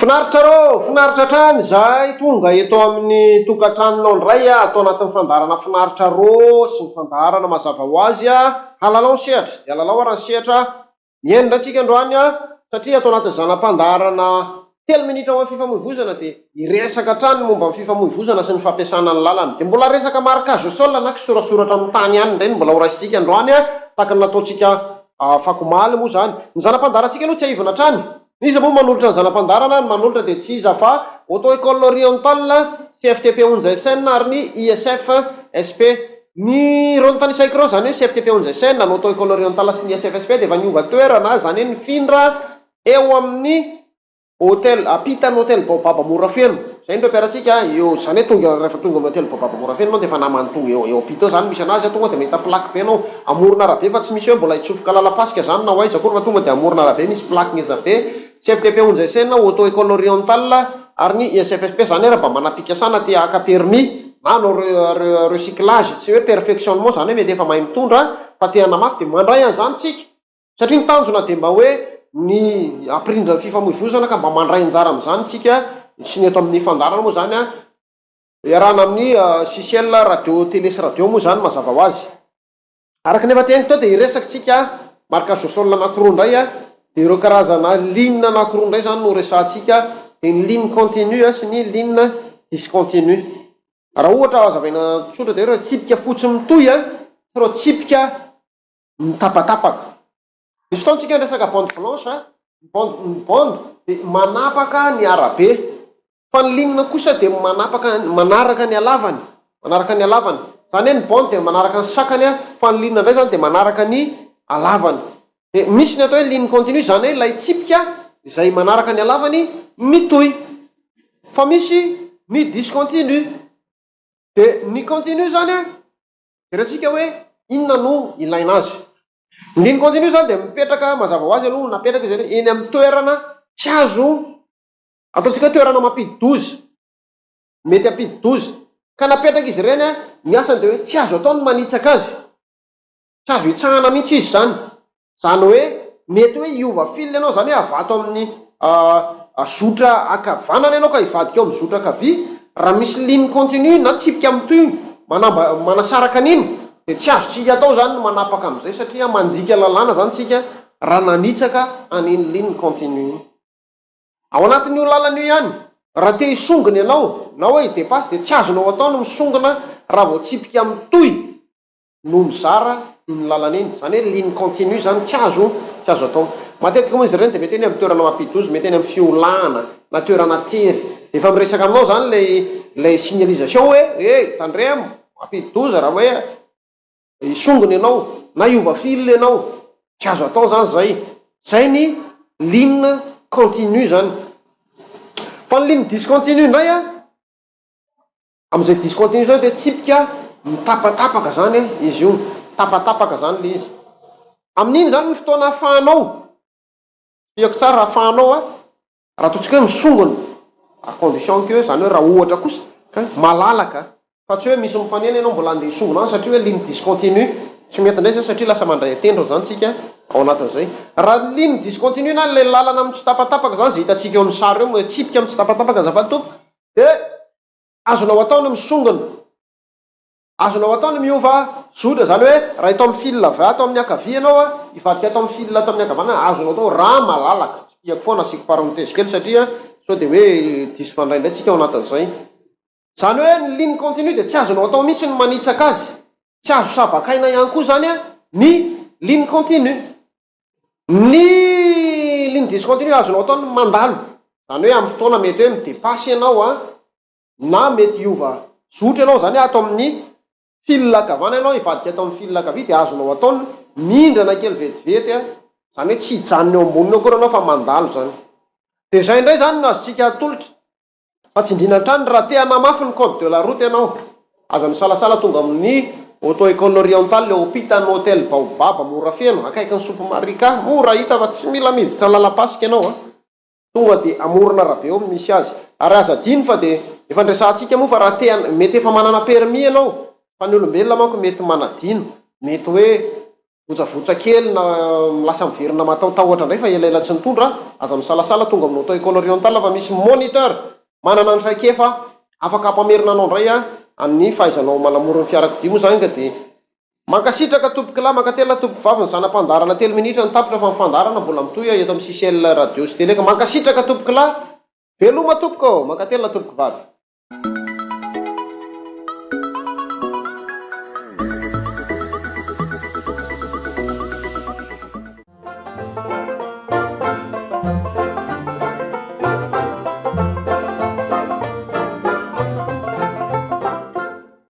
Finaritra rô, finaritra trany zay tonga eto amin'ny tokantranonao ndray atao anatin'ny fandarana finaritra rô sy ny fandarana mazava ho azy halalao ny sehatra de halalao ary ny sehatra mienina antsika androany satria atao anatin'ny zanam-pandarana 3 minitra ho amin'ny fifamoivoizana de iresaka trany momba ny fifamoivoizana sy ny fampiasana ny lalana de mbola resaka marquage au sol na kisorasoratra amin'ny tany ihany indray mbola ho raisitsika androany tahaka ny nataontsika fakomaly moa zany ny zanam-pandarantsika aloha tsy aivana trany. Iza moa manolotra ny zanam-pandarana ny manolotra dia tsy iza fa auto école orientale CFTP 11SN ary ny ISF SP ny rony tany isaiko reo zany hoe CFTP 11SN ny auto école orientale sy ny ISF SP dia efa niova toerana zany hoe nifindra eo amin'ny hôtel ampitany hôtel Baobab Morafeno zay ndreo mpiaratsika eo zany hoe tonga rehefa tonga amin'ny hôtel Baobab Morafeno anao dia efa namantony eo ampita eo zany misy anazy tonga dia mahita plaque be anao amorona arabe fa tsy misy hoe mbola hitsofoka lalapasika zany na hoaiza koa fa tonga dia amorona arabe misy plaque ngeza be CFTP 11SN auto école orientale ary ny ISFSP zany raha mba manam-pikasana te haka permis na no recyclage tsy hoe perfectionnement zany hoe mety efa mahay mitondra fa te hanamafy dia mandray an'izany tsika satria ny tanjona dia mba hoe ny aprindra ny fifamoivoizana ka mba mandray anjara amin'izany tsika sy ny eto amin'ny fandarana moa zany iarahana amin'ny CCL radio télé sy radio moa zany mazava ho azy araka nefa teniko tao dia iresaka tsika marquage au sol anankiroa indray dia ireo karazana ligne anankiroa indray zany no resantsika dia ny ligne continue sy ny ligne discontinue raha ohatra azavaina tsotra dia ireo tsipika fotsy mitoy sy ireo tsipika mitapatapaka misy fotoantsika resaka bande blanche bande dia manapaka ny arabe fa ny ligne kosa dia manaraka ny halavany zany hoe ny bande dia manaraka ny sakany fa ny ligne indray zany dia manaraka ny halavany dia misy ny atao hoe ligne continue zany hoe ilay tsipika izay manaraka ny halavany mitoy fa misy ny discontinue dia ny continue zany irantsika hoe inona no ilaina azy. Ny ligne continue zany dia mipetraka mazava ho azy aloha napetraka izy eny amin'ny toerana tsy azo ataontsika toerana mampidi-doza mety ampidi-doza ka napetraka izy ireny ny asany dia hoe tsy azo atao ny manitsaka azy tsy azo hitsahana mihitsy izy zany hoe mety hoe hiova fil ianao zany hoe avato amin'ny zotra akavanana ianao ka hivadika eo amin'ny zotra akavia raha misy ligne continue na tsipika mitoy manasaraka an'iny dia tsy azo tsika atao zany no manapaka amin'izay satria mandika lalàna zany tsika raha nanitsaka an'iny ligne continue ao anatin'io lalana io ihany raha te hisongona ianao na hoe hidepasy dia tsy azonao atao no misongona raha vao tsipika mitoy no mizara iny lalana iny zany hoe ligne continue zany tsy azo atao matetika moa izy ireny dia mety eny amin'ny toerana mampidi-doza mety eny amin'ny fiolana na toerana tery dia efa miresaka aminao zany lay signalisation hoe tandremo mampidi-doza raha hoe hisongona ianao na hiova fil ianao tsy azo atao zany zay ny ligne continue zany fa ny ligne discontinue indray amin'izay discontinue zao dia tsipika mitapatapaka zany izy io tapatapaka zany le izy amin'iny zany ny fotoana hafahanao iako tsara hafahanao raha ataontsika hoe misongona a condition que zany hoe raha ohatra kosa malalaka fa tsy hoe misy mifanena ianao mbola andeha hisongona any satria hoe ligne discontinue tsy mety indray zay satria lasa mandray atendro zany tsika ao anatin'izay raha ligne discontinue na le lalana amin'ny tsy tapatapaka zany zay hitantsika eo amin'ny sary eo tsipika amin'ny tsy tapatapaka azafady tompo dia azonao atao no misongona azonao atao no miova zotra zany hoe raha atao amin'ny fil avy atao amin'ny akavia ianao hivadika atao amin'ny fil atao amin'ny akavanana azonao atao raha malalaka tsy piako foana asiako parenthèse kely satria sao dia hoe diso fandray indray tsika ao anatin'izay zany hoe ny ligne continue dia tsy azonao atao mihitsy ny manitsaka azy tsy azo sabakaina ihany koa zany ny ligne continue ny ligne discontinue azonao atao ny mandalo zany hoe amin'ny fotoana mety hoe midepasy ianao na mety hiova zotra ianao zany atao amin'ny fil akavana ianao hivadika atao amin'ny fil akavia dia azonao atao ny mindrana kely vetivety zany hoe tsy hijanona eo ambonina akory anao fa mandalo zany dia zay indray zany no azontsika atolotra fa tsy indrina trany raha te hanamafy ny code de la route ianao aza misalasala tonga amin'ny auto école orientale le hôpitan'ny hôtel Baobab Morafeno akaiky ny sopomarika mora hita fa tsy mila miditra lalapasika ianao tonga dia amorona rabe eo misy azy ary aza diny fa dia efa ndresantsika moa fa raha te mety efa manana permis ianao fa ny olombelona manko mety manadino mety hoe votsavotra kely na lasa miverina matahotahotra indray fa elaela tsy nitondra aza misalasala tonga amin'ny auto école oriental fa misy moniteur manana ny traikefa afaka hampamerina anao indray amin'ny fahaizanao malamory ny fiarakodia moa zany ka dia mankasitraka tomboky lahy mankatela tomboky vavy ny zanam-pandarana 3 minitra ny tapitra fa mifandarana mbola mitoy eto amin'ny CCL radio sy télé ka mankasitraka tomboky lahy veloma tompoko mankatela tomboky vavy